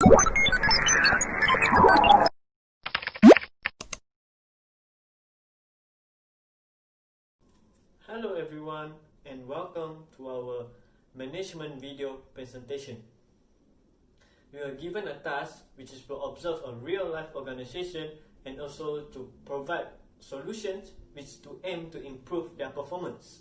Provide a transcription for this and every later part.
Hello everyone and welcome to our management video presentation. We are given a task which is to observe a real life organization and also to provide solutions which to aim to improve their performance.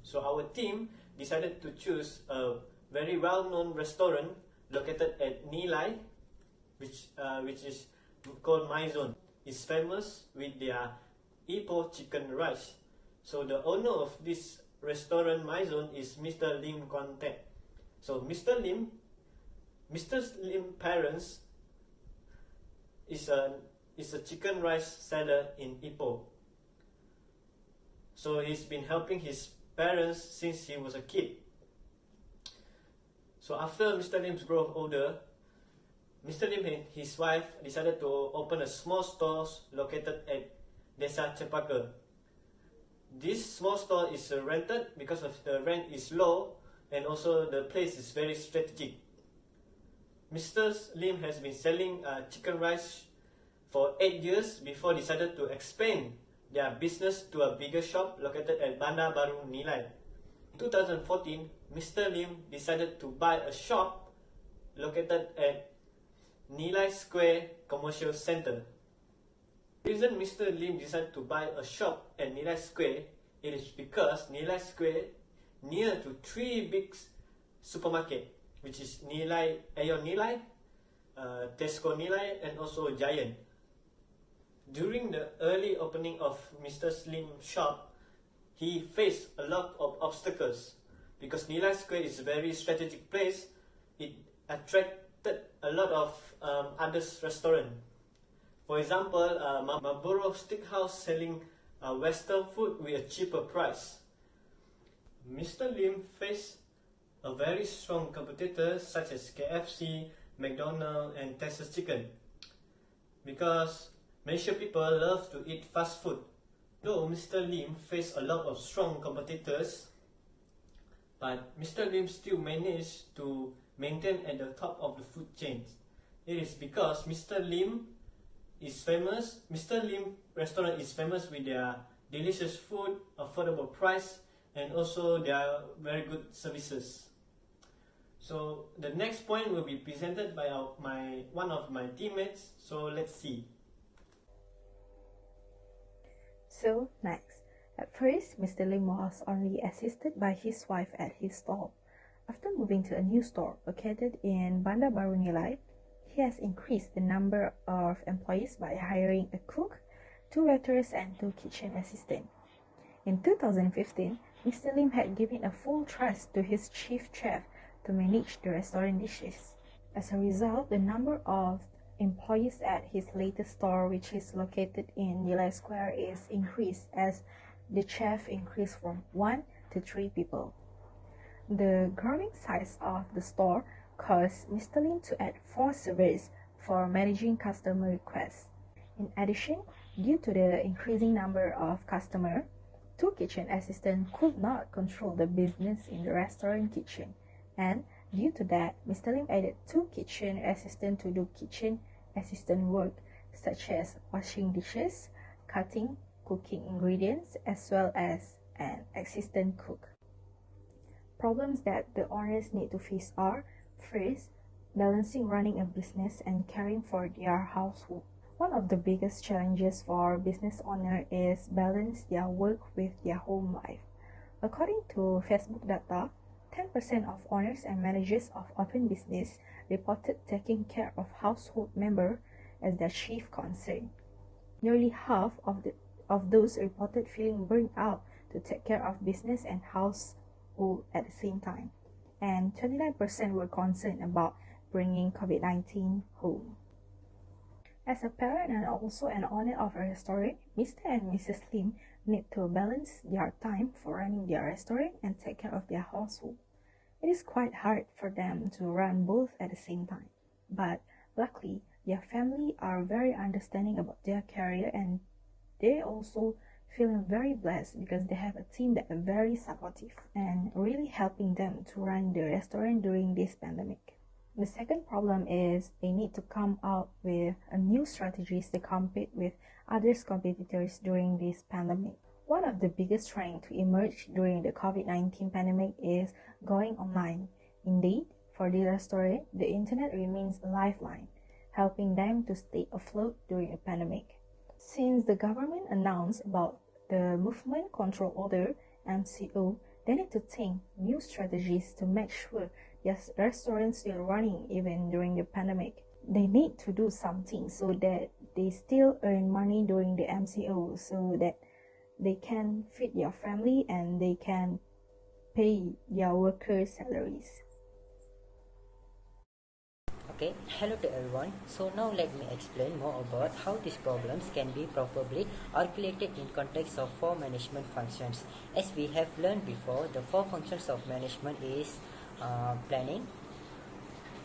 So our team decided to choose a very well-known restaurant located at Nilai, which is called My Zone. It's famous with their Ipoh chicken rice. So the owner of this restaurant, My Zone, is Mr. Lim Kuan Tek. So Mr. Lim's parents is a chicken rice seller in Ipoh. So he's been helping his parents since he was a kid. So after Mr. Lim's grew older, Mr. Lim and his wife decided to open a small store located at Desa Cepaka. This small store is rented because of the rent is low and also the place is very strategic. Mr. Lim has been selling chicken rice for 8 years before decided to expand their business to a bigger shop located at Bandar Baru, Nilai. In 2014, Mr. Lim decided to buy a shop located at Nilai Square Commercial Center. The reason Mr. Lim decided to buy a shop at Nilai Square, it is because Nilai Square near to 3 big supermarket, which is Nilai, Aeon Nilai, Tesco Nilai, and also Giant. During the early opening of Mr. Slim's shop, he faced a lot of obstacles because Nilai Square is a very strategic place. It attracted a lot of other restaurants. For example, Marlboro Steakhouse selling Western food with a cheaper price. Mr. Lim faced a very strong competitor such as KFC, McDonald's, and Texas Chicken because Malaysian people love to eat fast food. Though Mr. Lim faced a lot of strong competitors, but Mr. Lim still managed to maintain at the top of the food chain. It is because Mr. Lim is famous. Mr. Lim restaurant is famous with their delicious food, affordable price, and also their very good services. So the next point will be presented by one of my teammates. So let's see. So next, at first, Mr. Lim was only assisted by his wife at his stall. After moving to a new store located in Bandar Baru Nilai, he has increased the number of employees by hiring a cook, 2 waiters, and 2 kitchen assistants. In 2015, Mr. Lim had given a full trust to his chief chef to manage the restaurant dishes. As a result, the number of employees at his latest store, which is located in Nilai Square, is increased as the chef increased from 1 to 3 people. The growing size of the store caused Mr. Lim to add 4 servers for managing customer requests. In addition, due to the increasing number of customers, 2 kitchen assistants could not control the business in the restaurant kitchen, and due to that, Mr. Lim added 2 kitchen assistants to do kitchen assistant work such as washing dishes, cutting, cooking ingredients, as well as an assistant cook. Problems that the owners need to face are: first, balancing running a business and caring for their household. One of the biggest challenges for business owners is balance their work with their home life. According to Facebook data, 10% of owners and managers of open business reported taking care of household members as their chief concern. Nearly half of those reported feeling burned out to take care of business and household at the same time, and 29% were concerned about bringing COVID-19 home. As a parent and also an owner of a restaurant, Mr. and Mrs. Lim need to balance their time for running their restaurant and take care of their household. It is quite hard for them to run both at the same time, but luckily, their family are very understanding about their career, and they also feeling very blessed because they have a team that are very supportive and really helping them to run the restaurant during this pandemic. The second problem is they need to come up with a new strategies to compete with other competitors during this pandemic. One of the biggest trends to emerge during the COVID-19 pandemic is going online. Indeed, for the restaurant, the internet remains a lifeline, helping them to stay afloat during the pandemic. Since the government announced about the Movement Control Order (MCO), they need to think new strategies to make sure their restaurants still running even during the pandemic. They need to do something so that they still earn money during the MCO so that they can feed their family and they can pay their workers' salaries. Okay, hello to everyone. So now let me explain more about how these problems can be properly articulated in context of four management functions. As we have learned before, the four functions of management is planning,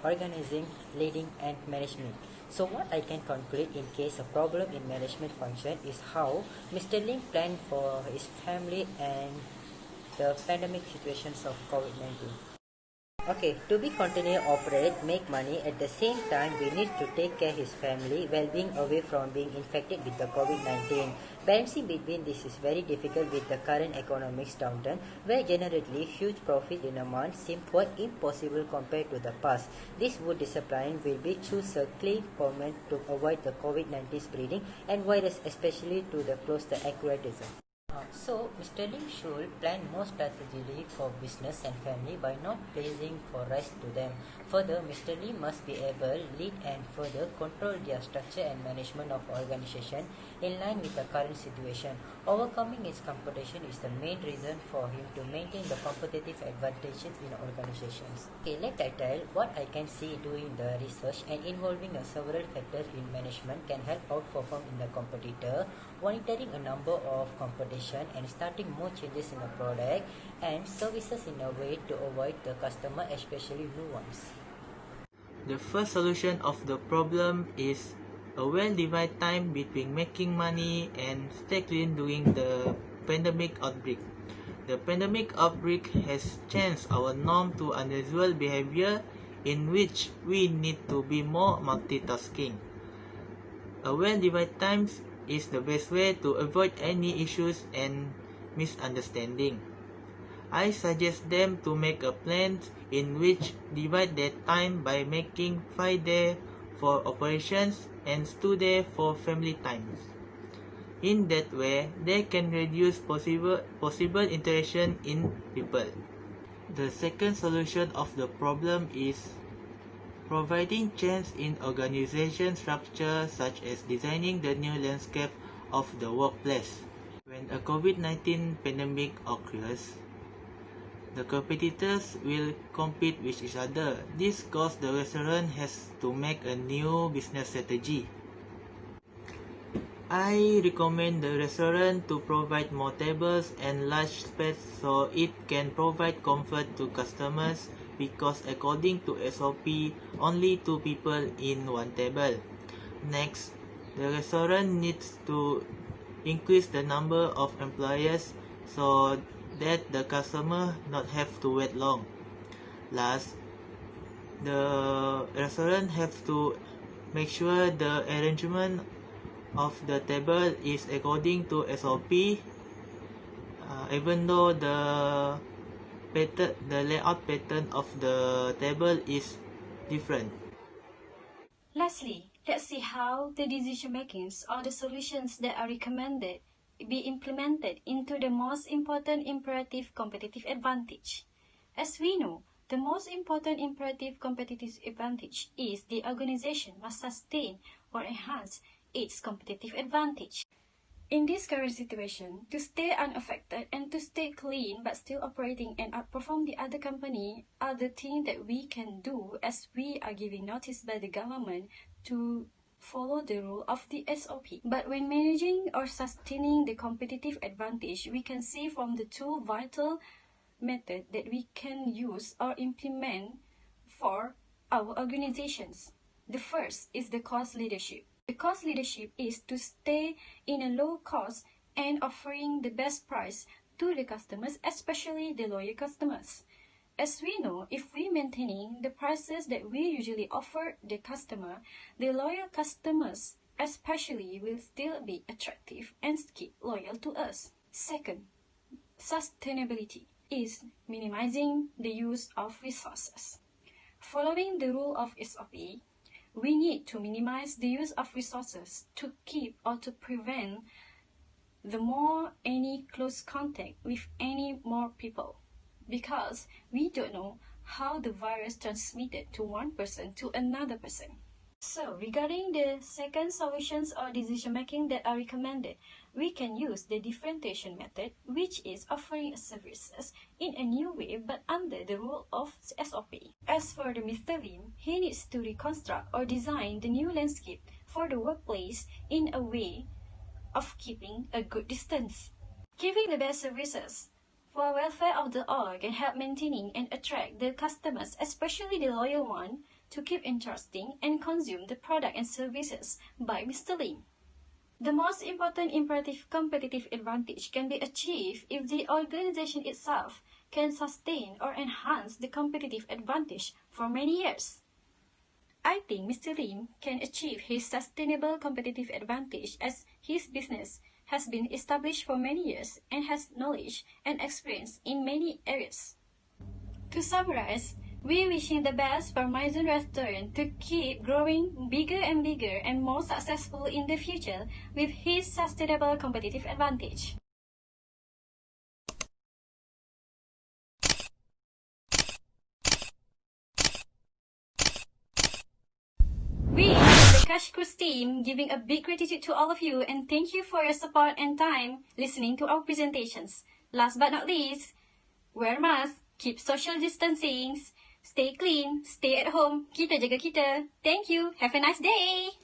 organizing, leading, and management. So what I can conclude in case a problem in management function is how Mr. Lim planned for his family and the pandemic situations of COVID-19. Okay, to be continue operate, make money, at the same time we need to take care his family well-being away from being infected with the COVID-19. Balancing between this is very difficult with the current economic downturn, where generally huge profit in a month seem quite impossible compared to the past. This would discipline will be choose a clean comment to avoid the COVID-19 spreading and virus, especially to the close the accuratism. So, Mr. Lim should plan more strategically for business and family by not placing for rest to them. Further, Mr. Lim must be able lead and further control their structure and management of organization in line with the current situation. Overcoming its competition is the main reason for him to maintain the competitive advantages in organizations. Okay, let I tell what I can see doing the research and involving several factors in management can help outperform in the competitor, monitoring a number of competition and starting more changes in the product and services in a way to avoid the customer, especially new ones. The first solution of the problem is a well-divided time between making money and stay clean during the pandemic outbreak. The pandemic outbreak has changed our norm to unusual behavior in which we need to be more multitasking. A well-divided time is the best way to avoid any issues and misunderstanding. I suggest them to make a plan in which divide their time by making 5 days for operations and 2 days for family times. In that way, they can reduce possible interaction in people. The second solution of the problem is providing change in organization structure, such as designing the new landscape of the workplace. When a COVID-19 pandemic occurs, the competitors will compete with each other. This causes the restaurant has to make a new business strategy. I recommend the restaurant to provide more tables and large space so it can provide comfort to customers, because according to SOP, only 2 people in one table. Next, the restaurant needs to increase the number of employees so that the customer not have to wait long. Last, the restaurant have to make sure the arrangement of the table is according to SOP, even though the layout pattern of the table is different. Lastly, let's see how the decision makings or the solutions that are recommended be implemented into the most important imperative competitive advantage. As we know, the most important imperative competitive advantage is the organization must sustain or enhance its competitive advantage. In this current situation, to stay unaffected and to stay clean but still operating and outperform the other company are the things that we can do, as we are giving notice by the government to follow the rule of the SOP. But when managing or sustaining the competitive advantage, we can see from the two vital methods that we can use or implement for our organizations. The first is the cost leadership. The cost leadership is to stay in a low cost and offering the best price to the customers, especially the loyal customers. As we know, if we maintaining the prices that we usually offer the customer, the loyal customers especially will still be attractive and keep loyal to us. Second, sustainability is minimizing the use of resources. Following the rule of SOP, we need to minimize the use of resources to keep or to prevent the more any close contact with any more people, because we don't know how the virus transmitted to one person to another person. So, regarding the second solutions or decision making that are recommended, we can use the differentiation method, which is offering services in a new way but under the rule of SOP. As for the Mr. Lim, he needs to reconstruct or design the new landscape for the workplace in a way of keeping a good distance. Giving the best services for welfare of the all can help maintaining and attract the customers, especially the loyal one, to keep interesting and consume the product and services by Mr. Lim. The most important imperative competitive advantage can be achieved if the organization itself can sustain or enhance the competitive advantage for many years. I think Mr. Lim can achieve his sustainable competitive advantage as his business has been established for many years and has knowledge and experience in many areas. To summarize, we wishing the best for Maizun Restaurant to keep growing bigger and bigger and more successful in the future with his sustainable competitive advantage. We, the Cash Cruise team, giving a big gratitude to all of you and thank you for your support and time listening to our presentations. Last but not least, wear masks, keep social distancing, stay clean, stay at home, kita jaga kita. Thank you, have a nice day!